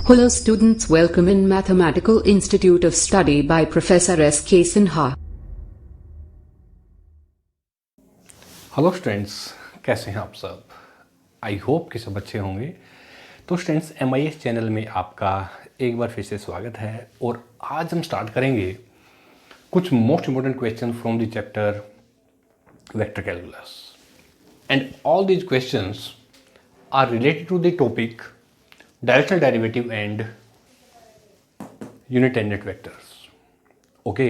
Hello students, welcome in Mathematical Institute of Study by Professor S.K. Sinha. Hello students, कैसे हैं आप सब? I hope कि सब अच्छे होंगे। तो स्टूडेंट्स, MIS चैनल में आपका एक बार फिर से स्वागत है और आज हम स्टार्ट करेंगे कुछ most important question from the chapter vector calculus and all these questions are related to the topic directional derivative and unit tangent vectors. Okay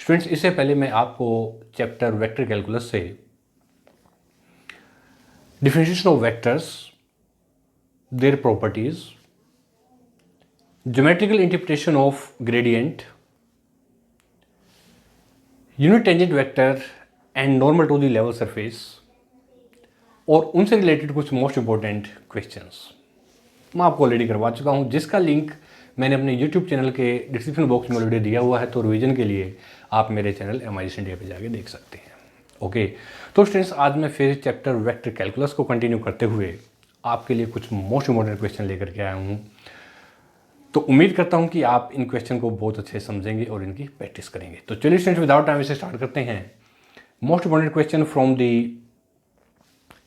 students, इससे पहले मैं आपको चैप्टर वेक्टर कैलकुलस से differentiation of vectors, their properties, geometrical interpretation of gradient, unit tangent vector and normal to the level surface और उनसे related कुछ most important questions मैं आपको ऑलरेडी करवा चुका हूं, जिसका लिंक मैंने अपने YouTube चैनल के डिस्क्रिप्शन बॉक्स में ऑलरेडी दिया हुआ है। तो रिवीजन के लिए आप मेरे चैनल MIS इंडिया पे जाके देख सकते हैं। ओके तो स्टूडेंट्स, आज मैं फिर चैप्टर वेक्टर कैलकुलस को कंटिन्यू करते हुए आपके लिए कुछ मोस्ट इंपॉर्टेंट क्वेश्चन लेकर के आया हूँ। तो उम्मीद करता हूँ कि आप इन क्वेश्चन को बहुत अच्छे समझेंगे और इनकी प्रैक्टिस करेंगे। तो चलिए स्टूडेंट्स, विदाउट टाइम इसे स्टार्ट करते हैं। Most important question from the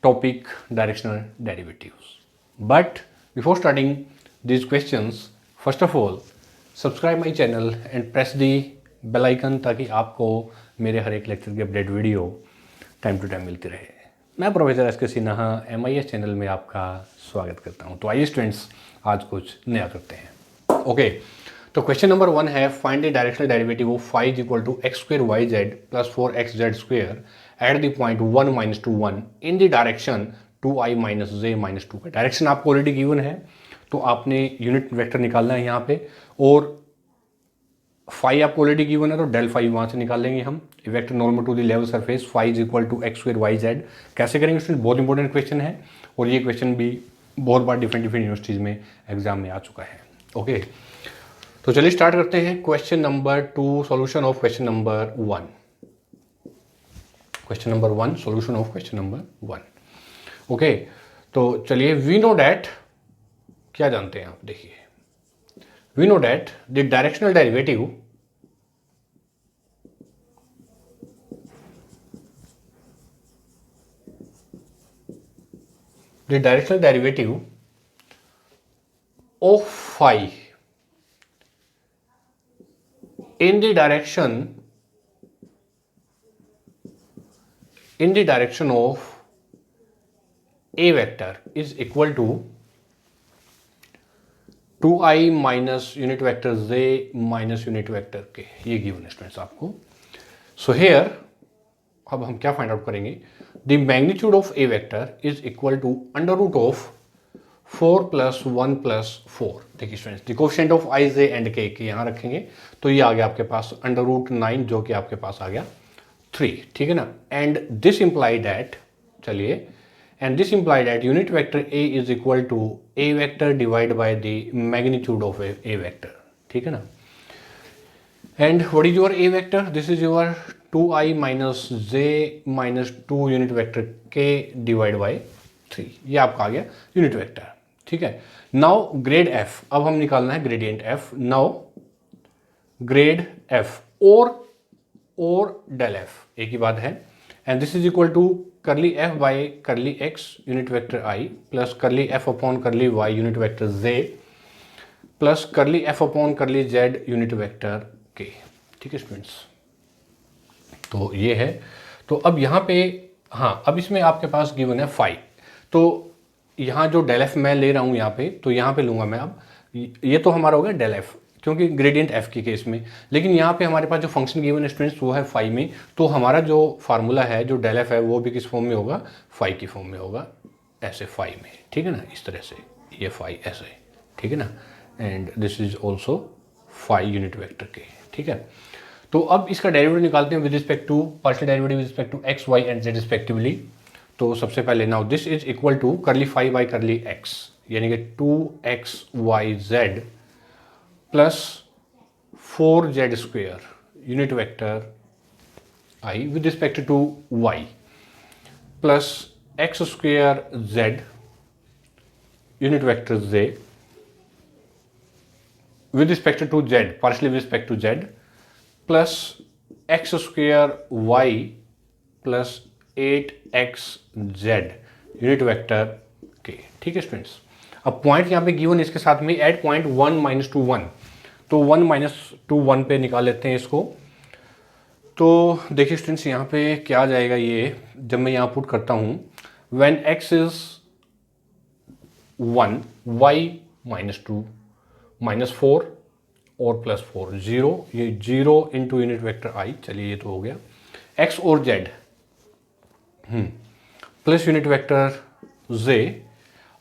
topic directional derivatives. But before starting these questions, first of all subscribe my channel and press the bell icon ताकि आपको मेरे हर एक लेक्चर की update video time to time मिलती रहे। मैं professor S.K. Sinha MIS channel में आपका स्वागत करता हूं। तो आइए स्टूडेंट्स, आज कुछ नया करते हैं। ओके तो क्वेश्चन नंबर 1 है, find the directional derivative of phi is equal to x square y z plus 4xz square at the point 1 - 2 1 in the direction 2i - j - 2 का। डायरेक्शन आपको ऑलरेडी गिवन है, तो आपने यूनिट वेक्टर निकालना है यहाँ पे, और फाई आपको ऑलरेडी गिवन है तो डेल फाई वहाँ से निकाल लेंगे हम। Vector normal to the level surface phi is equal to x square y z. कैसे करेंगे स्टूडेंट, बहुत इंपॉर्टेंट क्वेश्चन है और ये क्वेश्चन भी बहुत बार डिफरेंट यूनिवर्सिटीज़ में एग्जाम में आ चुका है। ओके तो चलिए स्टार्ट करते हैं। Question number 2, solution of question number 1। Question number 1, solution of question number 1। Okay तो चलिए, वी नो डैट, क्या जानते हैं आप, देखिए, we know that the directional derivative of phi in the direction of a vector is equal to 2i minus unit vector j minus unit vector k। ये given है students आपको। So here अब हम क्या फाइंड आउट करेंगे, the magnitude of a vector is equal to under root of 4 + 1 + 4। देखिए students, the coefficient of i, j and k के यहाँ रखेंगे तो ये आ गया आपके पास अंडर रूट 9, जो कि आपके पास आ गया 3, ठीक है ना। एंड दिस इम्प्लाई दैट, चलिए, and this imply that unit vector a is equal to a vector divide by the magnitude of a vector, ठीक है ना। And what is your a vector, this is your 2i - j - 2 unit vector k divide by 3। ये आपका आ गया unit vector, ठीक है। Now grad f, अब हम निकालना है gradient f। Now grad f और डेल f एक ही बात है। And this is equal to curly f by curly x unit vector i plus curly f upon curly y unit vector j plus curly f upon curly z unit vector k, ठीक है students. तो ये है। तो अब यहाँ पे, हाँ, अब इसमें आपके पास गिवन है फाई, तो यहाँ जो डेल एफ मैं ले रहा हूँ यहाँ पे, तो यहाँ पे लूँगा मैं। अब ये तो हमारा हो गया डेल एफ, क्योंकि ग्रेडियंट एफ के केस में। लेकिन यहाँ पे हमारे पास जो फंक्शन गिवन है स्टूडेंट्स, वो है फाई में। तो हमारा जो फार्मूला है, जो डेल एफ है, वो भी किस फॉर्म में होगा, फाई की फॉर्म में होगा, ऐसे फाई में, ठीक है ना, इस तरह से ये फाई ऐसे, ठीक है ना। And this is also phi unit vector के, ठीक है। तो अब इसका डेरिवेटिव निकालते हैं with respect to, partial derivative with respect to x, y and z respectively. तो सबसे पहले, now this is equal to curly phi by curly x, यानी कि 2xyz plus 4z square unit vector i with respect to y plus x square z unit vector j with respect to z, partially with respect to z, plus x square y plus 8xz unit vector के। ठीक है students, अब point यहाँ पे given इसके साथ में eight point 1 minus two 1, तो 1 माइनस टू 1 पे निकाल लेते हैं इसको। तो देखिए स्टूडेंट्स यहाँ पे क्या आ जाएगा, ये जब मैं यहाँ पुट करता हूँ when x is 1 y minus two minus 4 और प्लस 4 0, ये 0 इंटू यूनिट वेक्टर i, चलिए ये तो हो गया, x और z plus unit vector z।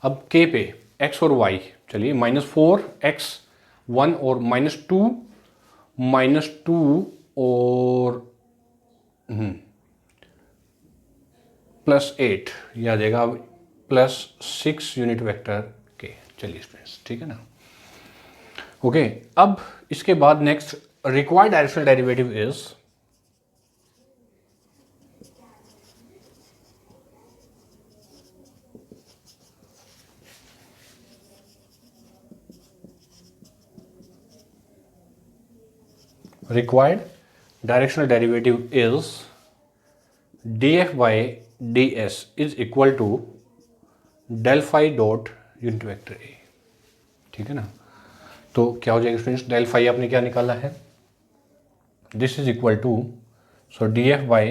अब k पे x और y, चलिए -4x1 और -2 और +8, यह आ जाएगा +6 यूनिट वेक्टर के। चलिए स्टूडेंट्स ठीक है ना, ओके। अब इसके बाद next required directional derivative is required directional derivative is df by ds is equal to del phi dot unit vector a। ठीक है ना, तो क्या हो जाएगा स्टूडेंट्स, डेल फाई आपने क्या निकाला है, this is equal to, so df by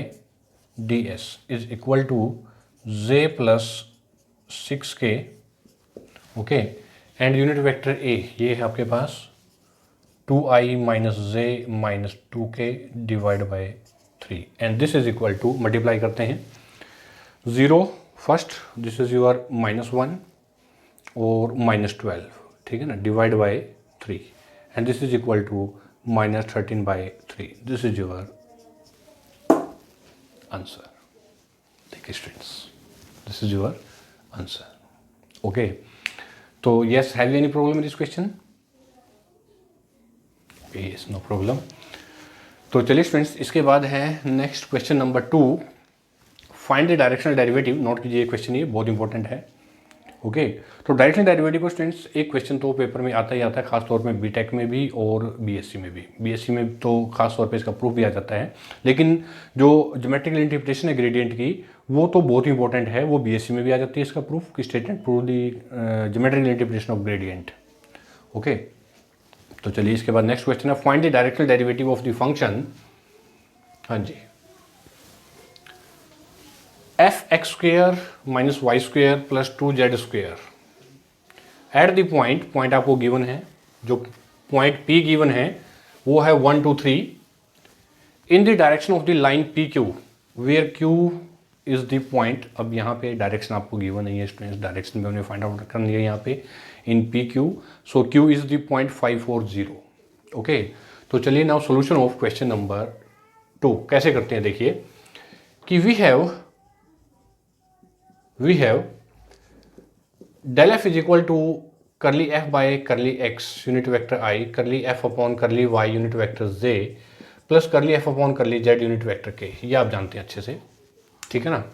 ds is equal to j plus 6k, okay, and unit vector a ये है आपके पास 2i minus j minus 2k divide by 3, and this is equal to, multiply करते हैं 0 first, this is your -1 और -12, ठीक है ना, divide by 3, and this is equal to -13 by 3, this is your answer. देखिए students, this is your answer, okay. तो yes, have you any problem in this question? Yes, no problem. तो चलिए students, इसके बाद है next question number 2, find the directional derivative. Note कीजिए question, ये बहुत इंपॉर्टेंट है, ओके। तो डायरेक्शनल डेरिवेटिव को स्टूडेंट्स एक क्वेश्चन तो पेपर में आता ही आता है, खासतौर पे बीटेक में भी और बीएससी में भी। बीएससी में तो खासतौर पे इसका प्रूफ भी आ जाता है, लेकिन जो ज्योमेट्रिकल इंटरप्रिटेशन है ग्रेडियंट की, वो तो बहुत इंपॉर्टेंट है, वो बीएससी में भी आ जाती है इसका प्रूफ की statement, prove the geometrical interpretation of gradient, okay. तो चलिए इसके बाद नेक्स्ट क्वेश्चन है, find the directional derivative of the function, हाँ जी, f(x square minus y square plus 2z square at the point आपको गिवन है, जो पॉइंट P गिवन है वो है 1 2 3 in the direction of the line PQ where Q is the point. अब यहाँ पे डायरेक्शन आपको गिवन नहीं है स्टूडेंट्स, डायरेक्शन में हमने फाइंड आउट करनी है यहाँ पे in PQ, so Q is the point 5 4 0, okay. तो चलिए now solution of question number 2 कैसे करते हैं, देखिए कि we have del f is equal to curly f by curly x unit vector i, curly f upon curly y unit vector j plus curly f upon curly z unit vector k, ये आप जानते हैं अच्छे से, ठीक है ना।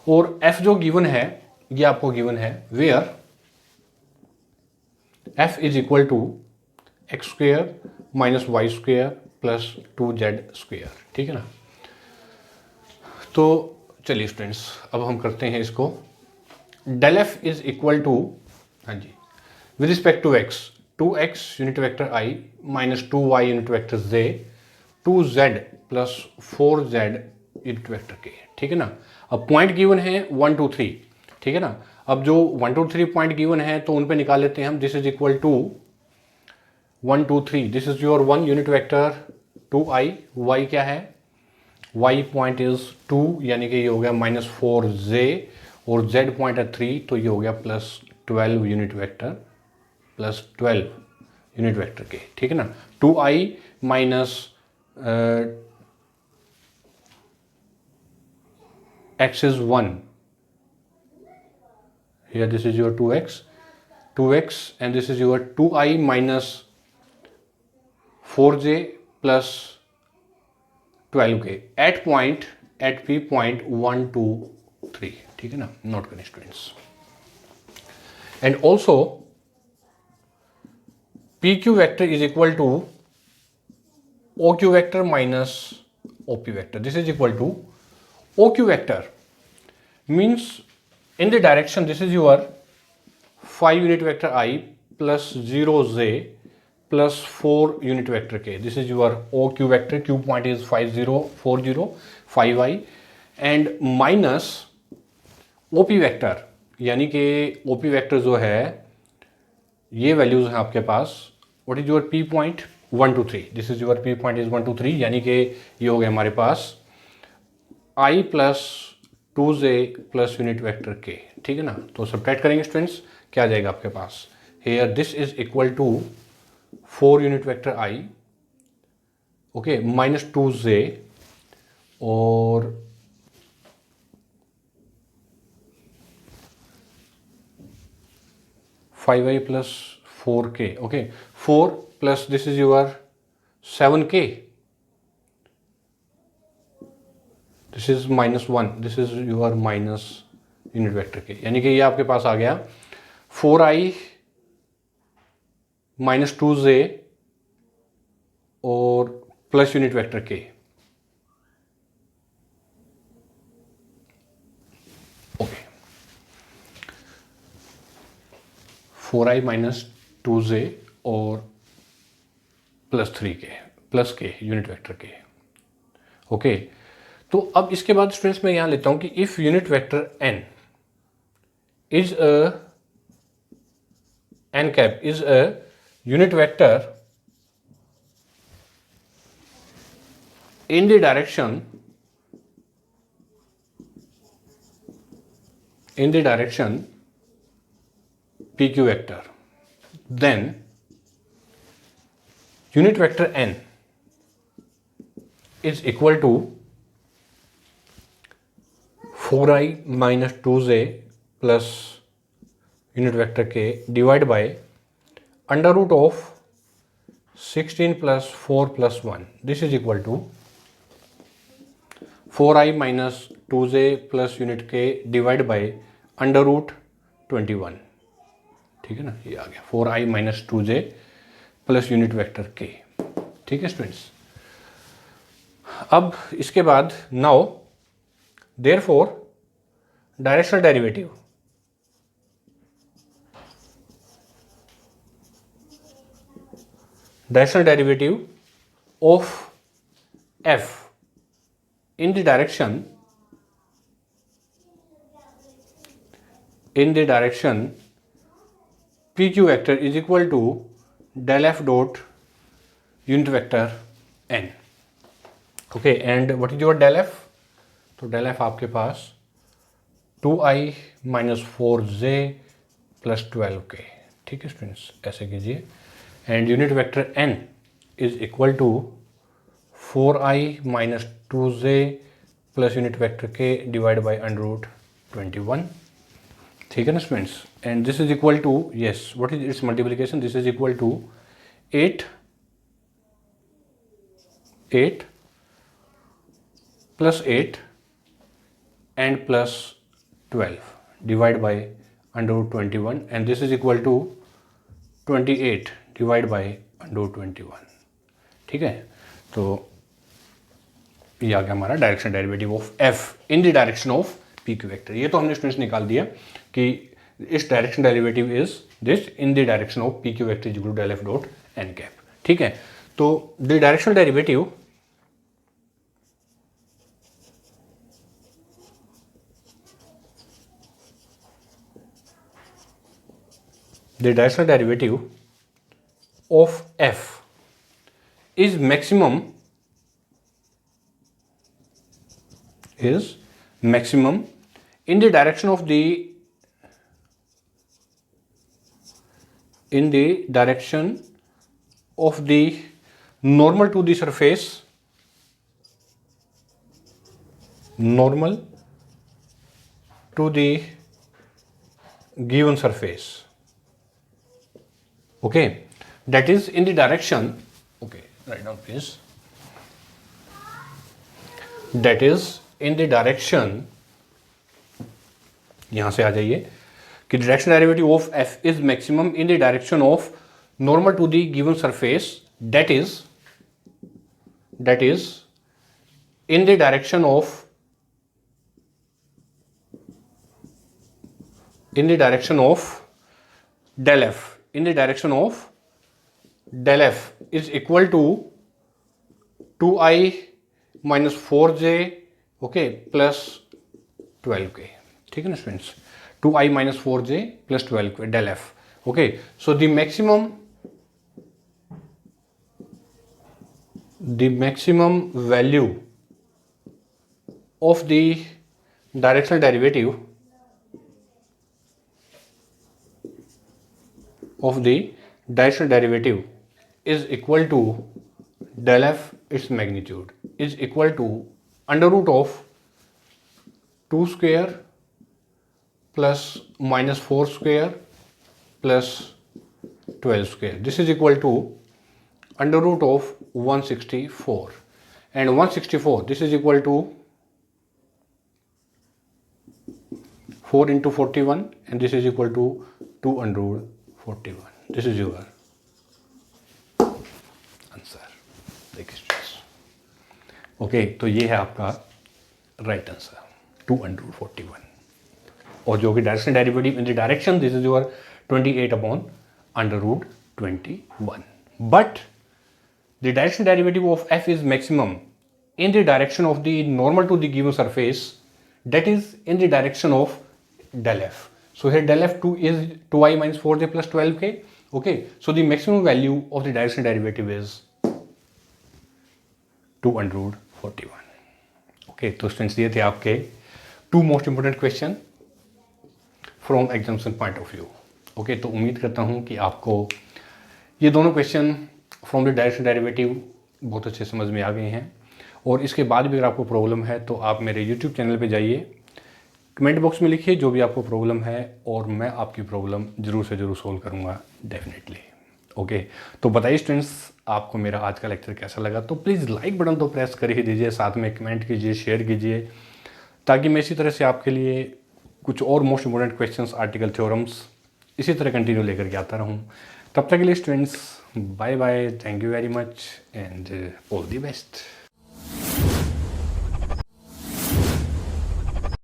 और f जो गिवन है ये आपको गिवन है where f is equal to x square minus y square plus 2z square, ठीक है ना। तो चलिए स्टूडेंट्स, अब हम करते हैं इसको, del f is equal to, हाँ जी, with respect to x 2x unit vector i minus 2y unit vector j 2z plus 4z unit vector k, ठीक है ना। अब पॉइंट गिवन है 1 2 3, ठीक है ना। अब जो 1 2 3 पॉइंट गिवन है तो उन पे निकाल लेते हैं हम, this is equal to 1 2 3, this is your 1 unit vector 2i, y क्या है, y पॉइंट इज 2, यानी कि ये हो गया -4j और z पॉइंट है 3, तो ये हो गया +12 unit vector plus 12 unit vector के, ठीक है ना। 2i minus x is 1, here this is your 2x and this is your 2i minus 4j plus 12k at P point 1 2 3, ठीक है ना, नोट करें students. And also P Q vector is equal to O Q vector minus O P vector. This is equal to O Q vector means in the direction this is your 5 unit vector I plus 0j plus 4 unit vector k. This is your OQ vector. Q point is 5 0 4 0 5 I and minus OP vector यानी कि OP vector जो है ये values हैं आपके पास. What is your P point 1 2 3. This is your P point is 1 2 3 यानी कि ये हो गया हमारे पास I plus 2j plus unit vector k. ठीक है ना. तो सब्ट्रैक्ट करेंगे स्टूडेंट्स, क्या आ जाएगा आपके पास. Here this is equal to 4 unit vector i, okay, minus 2j और five i plus 4k. Okay, 4 plus this is your 7k. This is minus 1. This is your minus unit vector k. यानी कि ये आपके पास आ गया 4i minus 2j और plus unit vector के. Okay, 4i minus 2j और plus 3k plus k unit vector के. Okay, तो अब इसके बाद स्टूडेंट्स मैं यहां लेता हूं कि if unit vector n is n cap is a unit vector in the direction pq vector, then unit vector n is equal to 4i minus 2j plus unit vector k divided by under root of 16 plus 4 plus 1. This is equal to 4i minus 2j plus unit k divided by under root 21. ठीक है ना, ये आ गया 4i minus 2j plus unit vector k. ठीक है students. अब इसके बाद now therefore directional derivative of f in the direction pq vector is equal to del f dot unit vector n. okay, and what is your del f? तो del f आपके पास 2i minus 4j plus 12k. ठीक है students, ऐसे कीजिए. And unit vector n is equal to 4i minus 2j plus unit vector k divide by under root 21. ठीक है ना students. And this is equal to, yes, what is its multiplication? This is equal to 8 plus 8 and plus 12 divided by under root 21 and this is equal to 28 divided by under root 21. ठीक है, तो ये आ गया हमारा direction derivative of f in the direction of pq vector. ये तो हमने स्टूडेंट्स निकाल दिया कि इस direction derivative is this in the direction of pq vector is equal to del f dot n cap. ठीक है, तो the directional derivative of f is maximum in the direction of the normal to the surface, given surface. Okay, that is in the direction, okay, write down please, that is in the direction, यहां से आ जाइए कि direction derivative of f is maximum in the direction of normal to the given surface that is in the direction of del f, in the direction of del f is equal to 2i minus 4j okay plus 12k, ठीक है ना students, 2i minus 4j plus 12k del f. Okay, so the maximum value of the directional derivative is equal to del f, its magnitude is equal to under root of 2 square plus minus 4 square plus 12 square. This is equal to under root of 164, and 164 this is equal to 4 into 41, and this is equal to 2 under root 41. This is your answer. देखिए okay, तो ये है आपका right answer 2 under root 41, और जो कि directional derivative in the direction this is your 28 upon under root 21. But the directional derivative of f is maximum in the direction of the normal to the given surface, that is in the direction of del f. So here del f 2 is 2i minus 4j plus 12k. Okay, so the maximum value of the directional derivative is 2 under root 41. Okay, तो students ये थे आपके 2 most important question from examination point of view. Okay, तो उम्मीद करता हूँ कि आपको ये दोनों question from the directional derivative बहुत अच्छे समझ में आ गए हैं. और इसके बाद भी अगर आपको प्रॉब्लम है तो आप मेरे यूट्यूब चैनल पे जाइए, कमेंट बॉक्स में लिखिए जो भी आपको प्रॉब्लम है, और मैं आपकी प्रॉब्लम ज़रूर से ज़रूर सोल्व करूँगा डेफिनेटली. ओके, तो बताइए स्टूडेंट्स आपको मेरा आज का लेक्चर कैसा लगा. तो प्लीज़ लाइक बटन तो प्रेस कर ही दीजिए, साथ में कमेंट कीजिए, शेयर कीजिए, ताकि मैं इसी तरह से आपके लिए कुछ और most important questions, article, theorems इसी तरह कंटिन्यू लेकर के आता रहूँ. तब तक के लिए students bye bye, thank you very much and all the best.